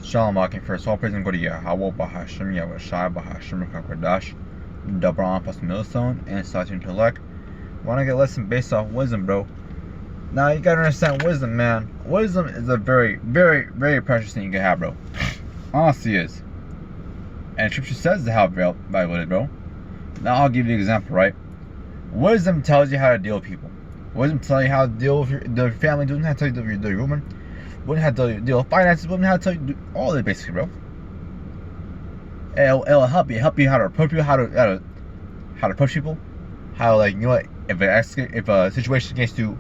Shalom Akim, first all praise and glory to Yahweh Bahashim Yahweh Shai Bahashim Kakwadash, double on plus millstone, and such intellect. Wanna get a lesson based off wisdom, bro. Now you gotta understand wisdom, man. Wisdom is a very, very, very precious thing you can have, bro. Honestly is. And scripture says how valuable it is, bro. Now I'll give you an example, right? Wisdom tells you how to deal with people. Wisdom tells you how to deal with your family. Wisdom how to tell you to deal with your woman. Wisdom how to tell you to deal with finances. Wisdom how to tell you to do all of it, basically, bro. It'll help you how to approach people, how to approach people, how, like, you know what, if a situation gets to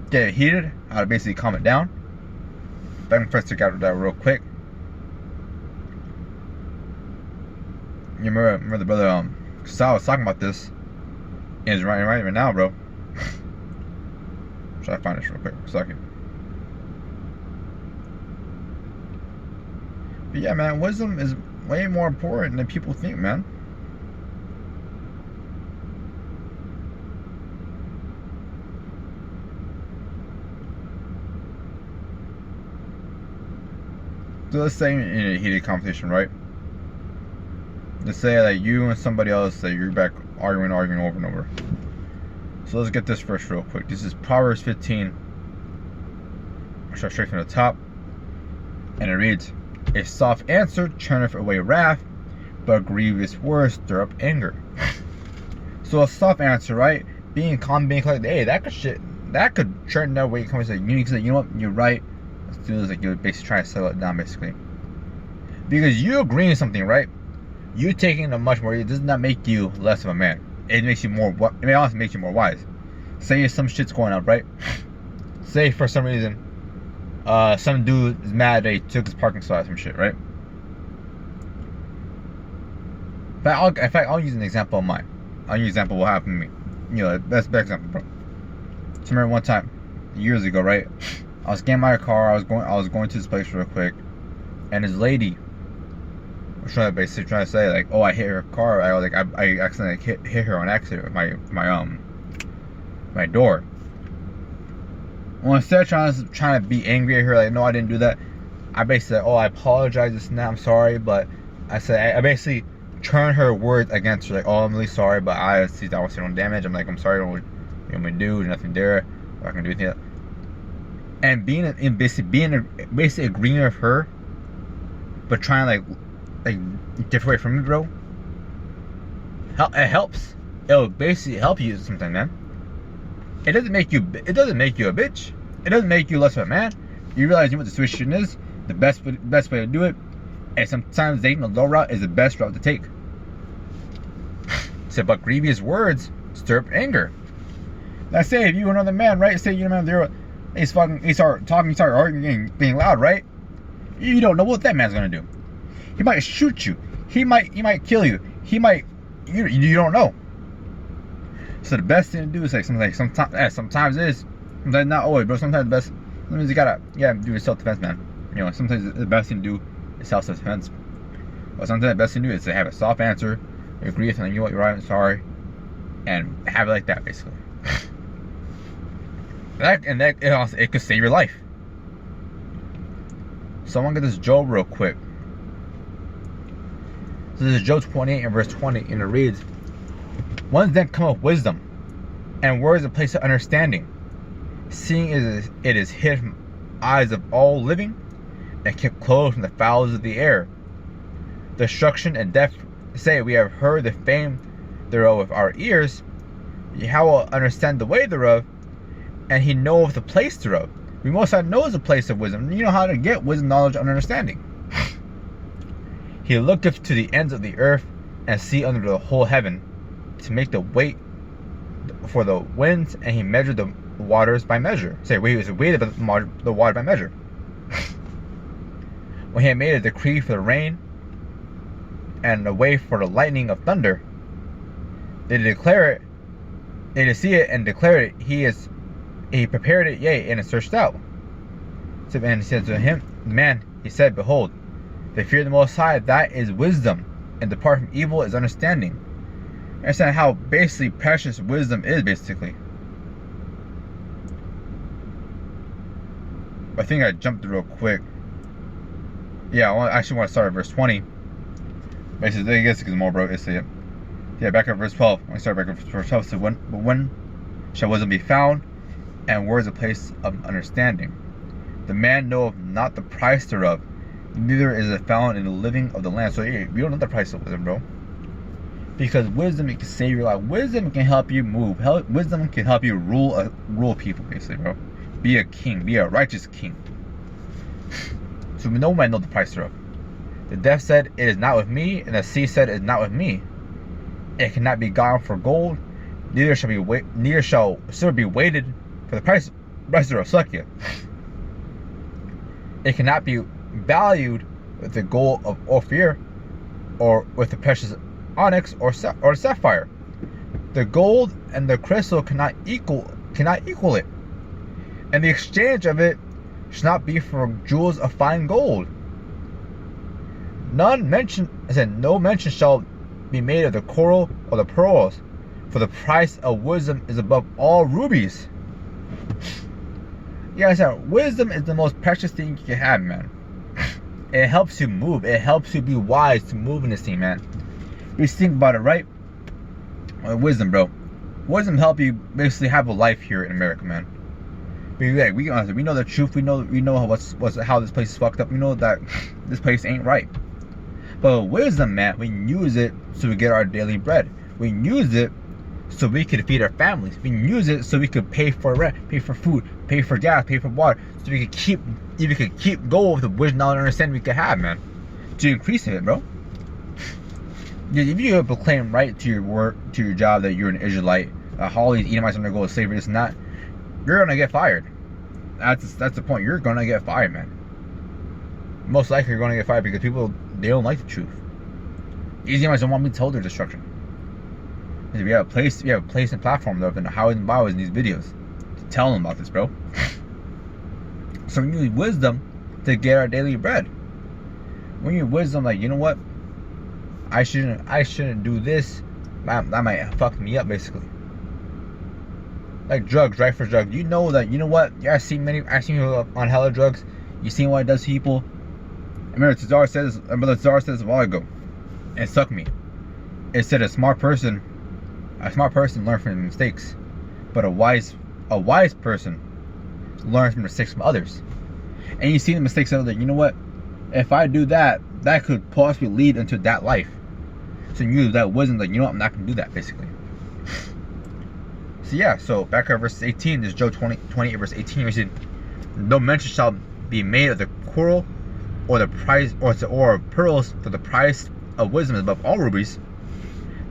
get heated, how to basically calm it down. But I'm first to get that real quick. You remember the brother Sal was talking about this. Is right now, bro. Try to find this real quick. Second. But yeah, man, wisdom is way more important than people think, man. So let's say in a heated conversation, right? Let's say that you and somebody else, that you're back arguing over and over. So let's get this first real quick. This is Proverbs 15. I'll start straight from the top. And it reads, "A soft answer turneth away wrath, but grievous words stir up anger." So a soft answer, right? Being calm, being collected. Hey, that could turn that way. Come and say, you know what, you're right. Let's do this. Like, you're basically trying to settle it down, basically. Because you agreeing with something, right? You taking it much more. It does not make you less of a man. It makes you more. It may also make you more wise. Say some shit's going on, right? Say for some reason, some dude is mad that he took his parking spot or some shit, right? But in fact, I'll use an example of mine. I'll use an example of what happened to me. You know, that's the best example, bro. So remember one time, years ago, right? I was getting my car. I was going to this place real quick, and this lady was basically trying to say, like, oh, I hit her car. I accidentally hit her on accident with my door. Well, instead of trying to be angry at her, like, no, I didn't do that, I basically said, oh, I apologize, this and that, I'm sorry, but I said, I basically turned her words against her, like, oh, I'm really sorry, but I want to see no damage. I'm like, I'm sorry, what you want me to do? There's nothing there. I'm not gonna do anything. And basically agreeing with her, but trying to like different way from me, bro. It helps. It'll basically help you sometimes, man. It doesn't make you a bitch. It doesn't make you less of a man. You realize what the situation is, the best way to do it, and sometimes taking the low route is the best route to take. So, but grievous words stir up anger. Now, say if you another man, right? Say you know, he start arguing, being loud, right? You don't know what that man's gonna do. He might shoot you. He might kill you. You don't know. So the best thing to do is sometimes not always, bro. Sometimes you gotta do self-defense, man. You know, sometimes the best thing to do is self-defense. But sometimes the best thing to do is to have a soft answer, agree with something, you know what, you're right, I'm sorry, and have it like that, basically. It could save your life. So I want to get this Job real quick. So this is Job 28 and verse 20, and it reads, "Whence then cometh wisdom, and where is the place of understanding? Seeing it is hid from eyes of all living, and kept closed from the fowls of the air. Destruction and death say, we have heard the fame thereof with our ears. Yahweh understand the way thereof, and he knoweth the place thereof." We most high knows the place of wisdom. You know how to get wisdom, knowledge, and understanding. "He looketh to the ends of the earth, and see under the whole heaven, to make the weight for the winds, and he measured the waters by measure." Say, he weighed the water by measure. "When he had made a decree for the rain, and a way for the lightning of thunder, they did see it and declare it. He prepared it, yea, and it searched out." So, and he said to him, man, he said, "Behold, the fear of the Most High, that is wisdom, and depart from evil is understanding." Understand how basically precious wisdom is, basically. I think I jumped real quick. Yeah, I actually want to start at verse 20. Basically, I guess it's more, bro. It's yeah, back at verse 12. When I start back at verse 12, so when shall wisdom be found, and where is the place of understanding? The man knoweth not the price thereof, neither is it found in the living of the land. So yeah, we don't know the price of wisdom, bro. Because wisdom, it can save your life. Wisdom can help you move. Wisdom can help you rule people, basically, bro. Be a king. Be a righteous king. So no man know the price thereof. The deaf said, it is not with me, and the sea said, it is not with me. It cannot be gotten for gold, neither shall silver be weighted for the price thereof. Suck you. It cannot be valued with the gold of Ophir, or with the precious onyx or sapphire. The gold and the crystal cannot equal it, and the exchange of it should not be for jewels of fine gold. No mention shall be made of the coral or the pearls, for the price of wisdom is above all rubies. Yeah, I said, wisdom is the most precious thing you can have, man. It helps you move. It helps you be wise to move in this thing, man. You think about it, right? Wisdom, bro. Wisdom help you basically have a life here in America, man. We know the truth. We know how this place is fucked up. We know that this place ain't right. But wisdom, man, we use it so we get our daily bread. We use it so we could feed our families. We use it so we could pay for rent, pay for food, pay for gas, pay for water. So we could keep going with the wisdom, knowledge, and understanding we could have, man, to increase it, bro. If you proclaim right to your work, to your job, that you're an Israelite, all these Edomites are gonna go to slavery, this and that, you're gonna get fired. That's the point. You're gonna get fired, man. Most likely, you're gonna get fired because people, they don't like the truth. These Edomites don't want me to tell their destruction. We have a place and platform though, and how and Bible in these videos to tell them about this, bro. So we need wisdom to get our daily bread. We need wisdom, like, you know what? I shouldn't do this. That might fuck me up, basically. Like drugs, right? For drugs, you know what? Yeah, I've seen people on hella drugs. You seen what it does to people. I remember Tsar said this a while ago, and it stuck me. It said a smart person learns from mistakes, but a wise person learns from mistakes from others. And you see the mistakes of others. You know what? If I do that, that could possibly lead into that life. So you use that wisdom, like, you know what? I'm not gonna do that, basically. So yeah. So back at verse 18. This is Job 28 verse 18. We said, no mention shall be made of the coral or the price or pearls, for the price of wisdom is above all rubies.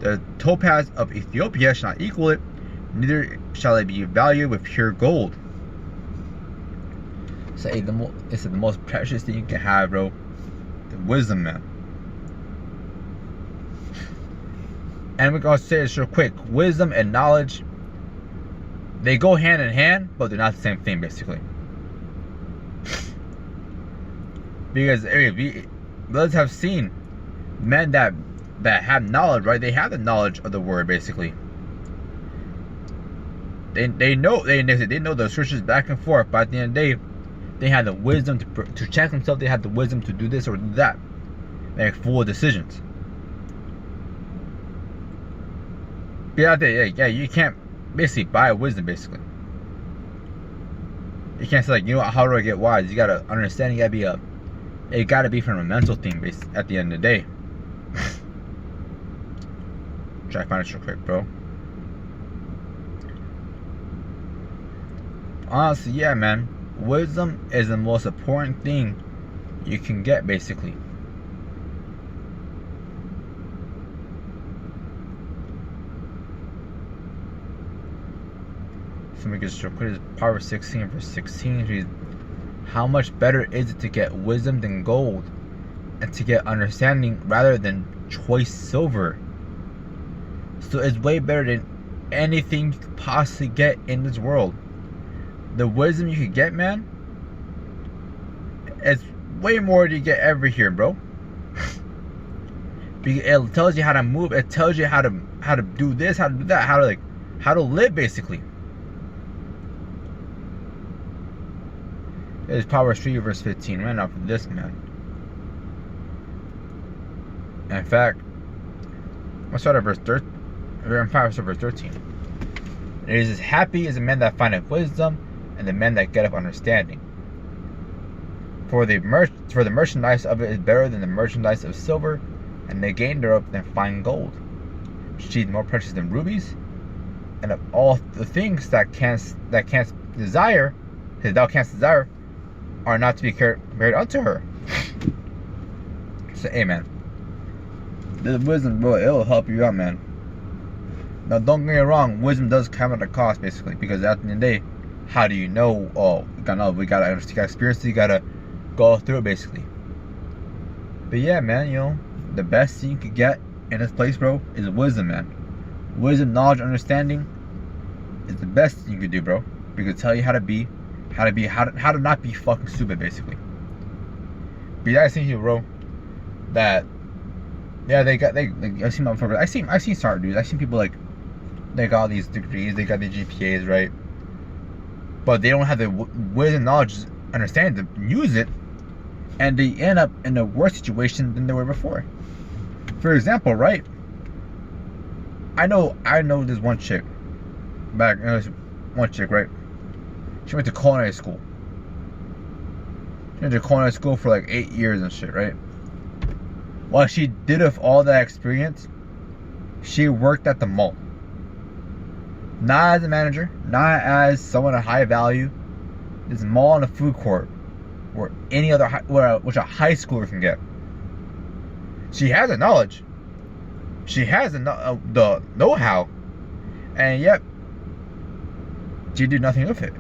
The topaz of Ethiopia shall not equal it, neither shall it be valued with pure gold. So it's the most precious thing you can have, bro. The wisdom, man. And we're gonna say this real quick. Wisdom and knowledge, they go hand in hand, but they're not the same thing, basically. Because brothers have seen men that have knowledge, right? They have the knowledge of the word, basically. They know the scriptures back and forth, but at the end of the day, they have the wisdom to check themselves. They have the wisdom to do this or do that, make full decisions. Yeah, you can't basically buy wisdom, basically. You can't say, like, you know what, how do I get wise? You gotta understand. It gotta be from a mental thing, at the end of the day. Try to find it real quick, bro. Honestly, yeah, man. Wisdom is the most important thing you can get, basically. So we just real quick. Proverbs 16 verse 16 reads, how much better is it to get wisdom than gold, and to get understanding rather than choice silver. So it's way better than anything you could possibly get in this world. The wisdom you could get, man, it's way more than you get ever here, bro. It tells you how to move. It tells you how to do this, how to do that, how to live, basically. It's Proverbs 3 verse 15. Right off of this, man. In fact, let's start at verse 13. Verse 13. It is as happy as a man that findeth wisdom, and the man that getteth understanding. For the merchandise of it is better than the merchandise of silver, and the gain thereof than fine gold. She is more precious than rubies, and of all the things that canst desire, are not to be compared unto her. So, hey man, this wisdom, bro, it'll help you out, man. Now, don't get me wrong, wisdom does come at a cost, basically, because at the end of the day, how do you know? Oh, we gotta experience it, you gotta go through it, basically. But yeah, man, you know, the best thing you could get in this place, bro, is wisdom, man. Wisdom, knowledge, understanding is the best thing you could do, bro. Because it tell you how to not be fucking stupid, basically. But yeah, I see here, bro, that yeah, I've seen motherfuckers. I've seen smart dudes. I've seen people like they got all these degrees, they got the GPAs, right? But they don't have the wisdom, knowledge, understanding to use it, and they end up in a worse situation than they were before. For example, right? I know this one chick. Right? She went to culinary school. She went to culinary school for like 8 years and shit, right? While she did with all that experience, she worked at the mall. Not as a manager, not as someone of high value. This mall in a food court, where which a high schooler can get. She has the knowledge. She has the know-how, and yet she did nothing with it.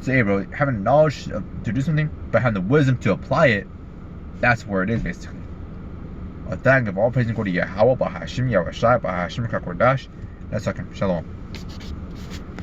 So, hey, bro, having knowledge to do something, but having the wisdom to apply it, that's where it is, basically. A thank of all praise and glory to Yahweh, Bahashim, Yahweh Shai, Bahashim, Kakodash. Let's talk. Shalom.